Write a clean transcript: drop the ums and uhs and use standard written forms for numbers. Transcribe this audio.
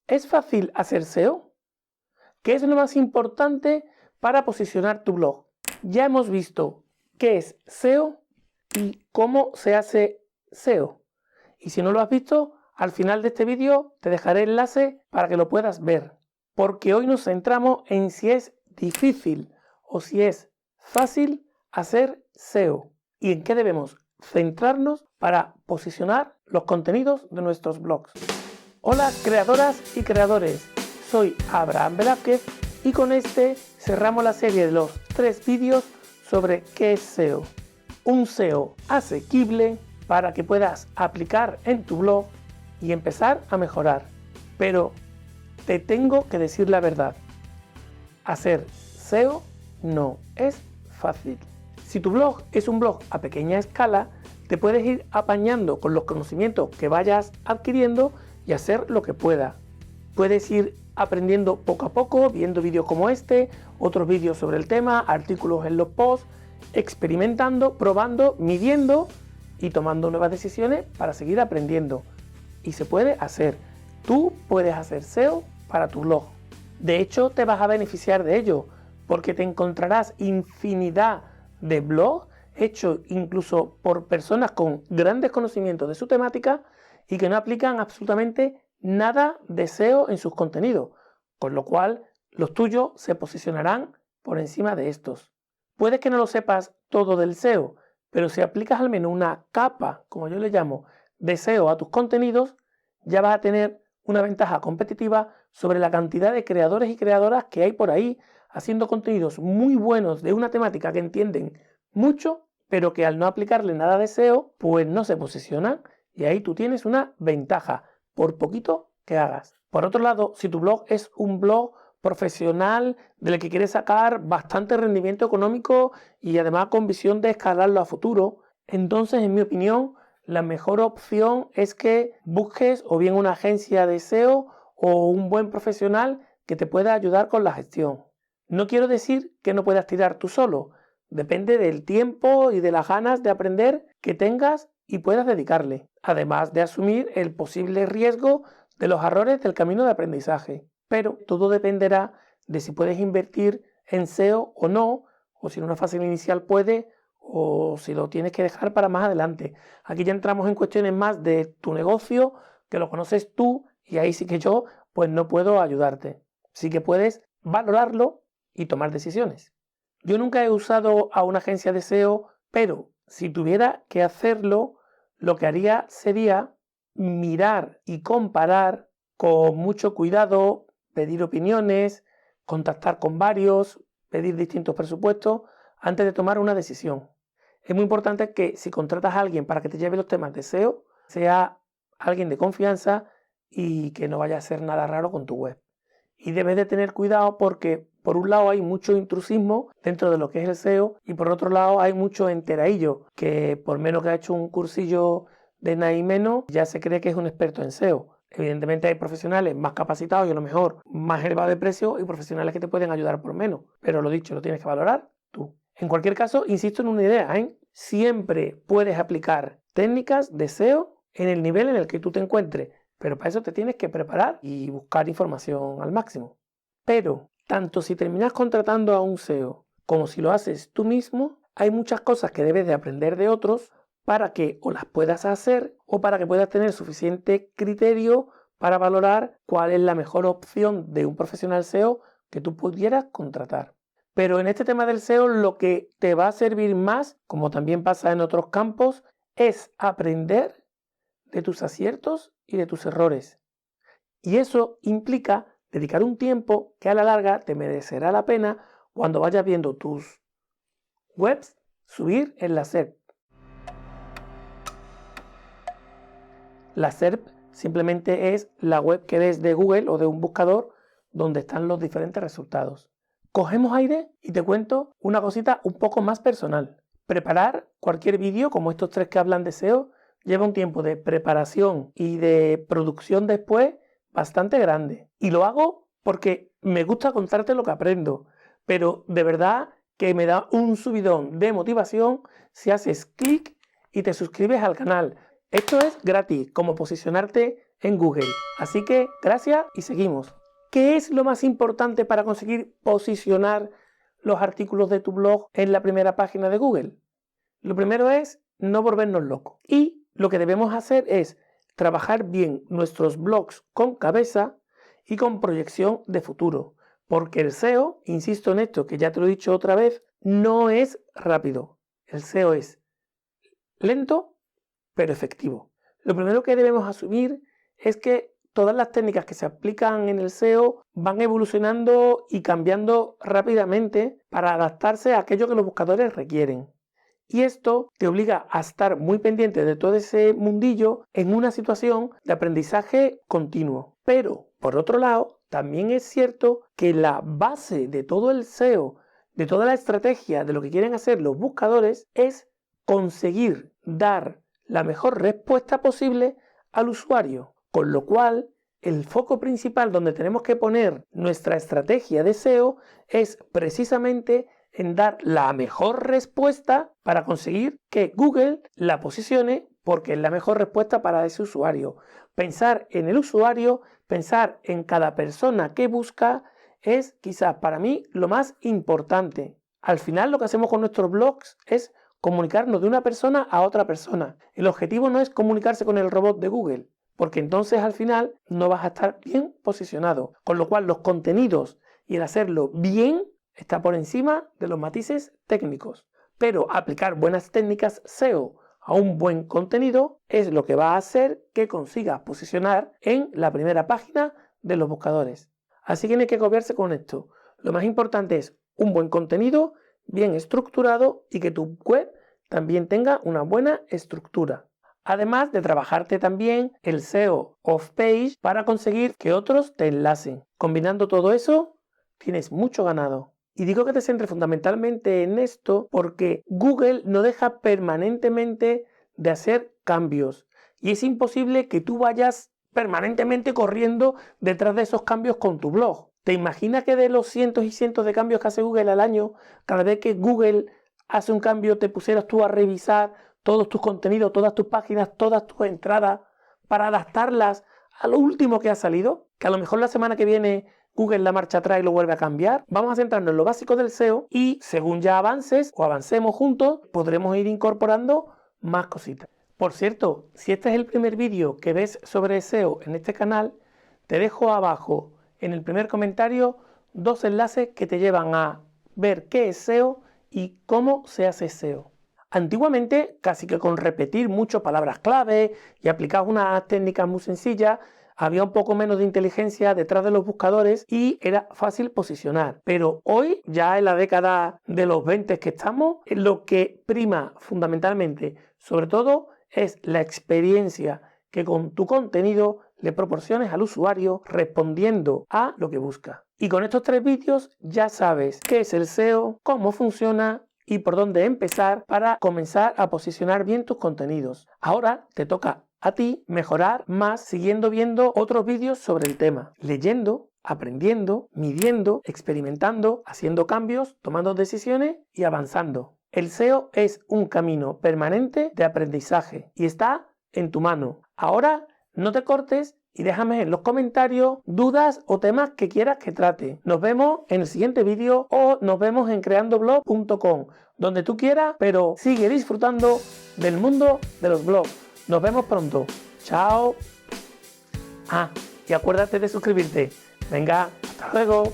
¿Es fácil hacer SEO? ¿Qué es lo más importante para posicionar tu blog? Ya hemos visto qué es SEO y cómo se hace SEO. Y si no lo has visto, al final de este vídeo te dejaré el enlace para que lo puedas ver. Porque hoy nos centramos en si es difícil o si es fácil hacer SEO y en qué debemos centrarnos para posicionar los contenidos de nuestros blogs. Hola creadoras y creadores, soy Abraham Velázquez y con este cerramos la serie de los 3 vídeos sobre qué es SEO. Un SEO asequible para que puedas aplicar en tu blog y empezar a mejorar. Pero te tengo que decir la verdad, hacer SEO no es fácil. Si tu blog es un blog a pequeña escala, te puedes ir apañando con los conocimientos que vayas adquiriendo y hacer lo que puedas. Puedes ir aprendiendo poco a poco, viendo vídeos como este, otros vídeos sobre el tema, artículos en los posts, experimentando, probando, midiendo y tomando nuevas decisiones para seguir aprendiendo. Y se puede hacer. Tú puedes hacer SEO para tu blog. De hecho, te vas a beneficiar de ello, porque te encontrarás infinidad de blogs hechos incluso por personas con grandes conocimientos de su temática y que no aplican absolutamente nada de SEO en sus contenidos, con lo cual los tuyos se posicionarán por encima de estos. Puede que no lo sepas todo del SEO, pero si aplicas al menos una capa, como yo le llamo, de SEO a tus contenidos, ya vas a tener una ventaja competitiva sobre la cantidad de creadores y creadoras que hay por ahí haciendo contenidos muy buenos de una temática que entienden mucho, pero que al no aplicarle nada de SEO, pues no se posicionan y ahí tú tienes una ventaja, por poquito que hagas. Por otro lado, si tu blog es un blog profesional del que quieres sacar bastante rendimiento económico y además con visión de escalarlo a futuro, entonces en mi opinión la mejor opción es que busques o bien una agencia de SEO o un buen profesional que te pueda ayudar con la gestión. No quiero decir que no puedas tirar tú solo, depende del tiempo y de las ganas de aprender que tengas y puedas dedicarle, además de asumir el posible riesgo de los errores del camino de aprendizaje. Pero todo dependerá de si puedes invertir en SEO o no, o si en una fase inicial puedes, o si lo tienes que dejar para más adelante. Aquí ya entramos en cuestiones más de tu negocio, que lo conoces tú, y ahí sí que yo pues no puedo ayudarte. Sí que puedes valorarlo y tomar decisiones. Yo nunca he usado a una agencia de SEO, pero si tuviera que hacerlo, lo que haría sería mirar y comparar con mucho cuidado, pedir opiniones, contactar con varios, pedir distintos presupuestos antes de tomar una decisión. Es muy importante que si contratas a alguien para que te lleve los temas de SEO, sea alguien de confianza y que no vaya a hacer nada raro con tu web. Y debes de tener cuidado porque por un lado hay mucho intrusismo dentro de lo que es el SEO y por otro lado hay mucho enteraillo que por menos que ha hecho un cursillo de nada y menos ya se cree que es un experto en SEO. Evidentemente hay profesionales más capacitados y a lo mejor más elevados de precio y profesionales que te pueden ayudar por menos. Pero lo dicho, lo tienes que valorar tú. En cualquier caso, insisto en una idea, siempre puedes aplicar técnicas de SEO en el nivel en el que tú te encuentres, pero para eso te tienes que preparar y buscar información al máximo. Pero tanto si terminas contratando a un SEO como si lo haces tú mismo, hay muchas cosas que debes de aprender de otros para que o las puedas hacer o para que puedas tener suficiente criterio para valorar cuál es la mejor opción de un profesional SEO que tú pudieras contratar. Pero en este tema del SEO lo que te va a servir más, como también pasa en otros campos, es aprender de tus aciertos y de tus errores. Y eso implica dedicar un tiempo que a la larga te merecerá la pena cuando vayas viendo tus webs subir en la SERP. La SERP simplemente es la web que ves de Google o de un buscador donde están los diferentes resultados. Cogemos aire y te cuento una cosita un poco más personal. Preparar cualquier vídeo como estos 3 que hablan de SEO lleva un tiempo de preparación y de producción después bastante grande. Y lo hago porque me gusta contarte lo que aprendo, pero de verdad que me da un subidón de motivación si haces clic y te suscribes al canal. Esto es gratis, como posicionarte en Google. Así que gracias y seguimos. ¿Qué es lo más importante para conseguir posicionar los artículos de tu blog en la primera página de Google? Lo primero es no volvernos locos. Y lo que debemos hacer es trabajar bien nuestros blogs con cabeza y con proyección de futuro. Porque el SEO, insisto en esto, que ya te lo he dicho otra vez, no es rápido. El SEO es lento, pero efectivo. Lo primero que debemos asumir es que todas las técnicas que se aplican en el SEO van evolucionando y cambiando rápidamente para adaptarse a aquello que los buscadores requieren. Y esto te obliga a estar muy pendiente de todo ese mundillo en una situación de aprendizaje continuo. Pero, por otro lado, también es cierto que la base de todo el SEO, de toda la estrategia de lo que quieren hacer los buscadores, es conseguir dar la mejor respuesta posible al usuario. Con lo cual, el foco principal donde tenemos que poner nuestra estrategia de SEO es precisamente en dar la mejor respuesta para conseguir que Google la posicione porque es la mejor respuesta para ese usuario. Pensar en el usuario, pensar en cada persona que busca es quizás para mí lo más importante. Al final lo que hacemos con nuestros blogs es comunicarnos de una persona a otra persona. El objetivo no es comunicarse con el robot de Google, porque entonces al final no vas a estar bien posicionado. Con lo cual los contenidos y el hacerlo bien está por encima de los matices técnicos. Pero aplicar buenas técnicas SEO a un buen contenido es lo que va a hacer que consigas posicionar en la primera página de los buscadores. Así que no hay que agobiarse con esto. Lo más importante es un buen contenido, bien estructurado y que tu web también tenga una buena estructura. Además de trabajarte también el SEO off-page para conseguir que otros te enlacen. Combinando todo eso, tienes mucho ganado. Y digo que te centres fundamentalmente en esto porque Google no deja permanentemente de hacer cambios. Y es imposible que tú vayas permanentemente corriendo detrás de esos cambios con tu blog. ¿Te imaginas que de los cientos y cientos de cambios que hace Google al año, cada vez que Google hace un cambio te pusieras tú a revisar todos tus contenidos, todas tus páginas, todas tus entradas para adaptarlas a lo último que ha salido? Que a lo mejor la semana que viene Google la marcha atrás y lo vuelve a cambiar. Vamos a centrarnos en lo básico del SEO y según ya avances o avancemos juntos, podremos ir incorporando más cositas. Por cierto, si este es el primer vídeo que ves sobre SEO en este canal, te dejo abajo en el primer comentario 2 enlaces que te llevan a ver qué es SEO y cómo se hace SEO. Antiguamente, casi que con repetir muchas palabras clave y aplicar unas técnicas muy sencillas, había un poco menos de inteligencia detrás de los buscadores y era fácil posicionar. Pero hoy, ya en la década de los 20 que estamos, lo que prima fundamentalmente, sobre todo, es la experiencia que con tu contenido le proporciones al usuario respondiendo a lo que busca. Y con estos 3 vídeos ya sabes qué es el SEO, cómo funciona y por dónde empezar para comenzar a posicionar bien tus contenidos. Ahora te toca a ti mejorar más siguiendo viendo otros vídeos sobre el tema, leyendo, aprendiendo, midiendo, experimentando, haciendo cambios, tomando decisiones y avanzando. El SEO es un camino permanente de aprendizaje y está en tu mano. Ahora no te cortes y déjame en los comentarios dudas o temas que quieras que trate. Nos vemos en el siguiente vídeo o nos vemos en creandoblog.com, donde tú quieras, pero sigue disfrutando del mundo de los blogs. Nos vemos pronto. Chao. Y acuérdate de suscribirte. Venga, hasta luego.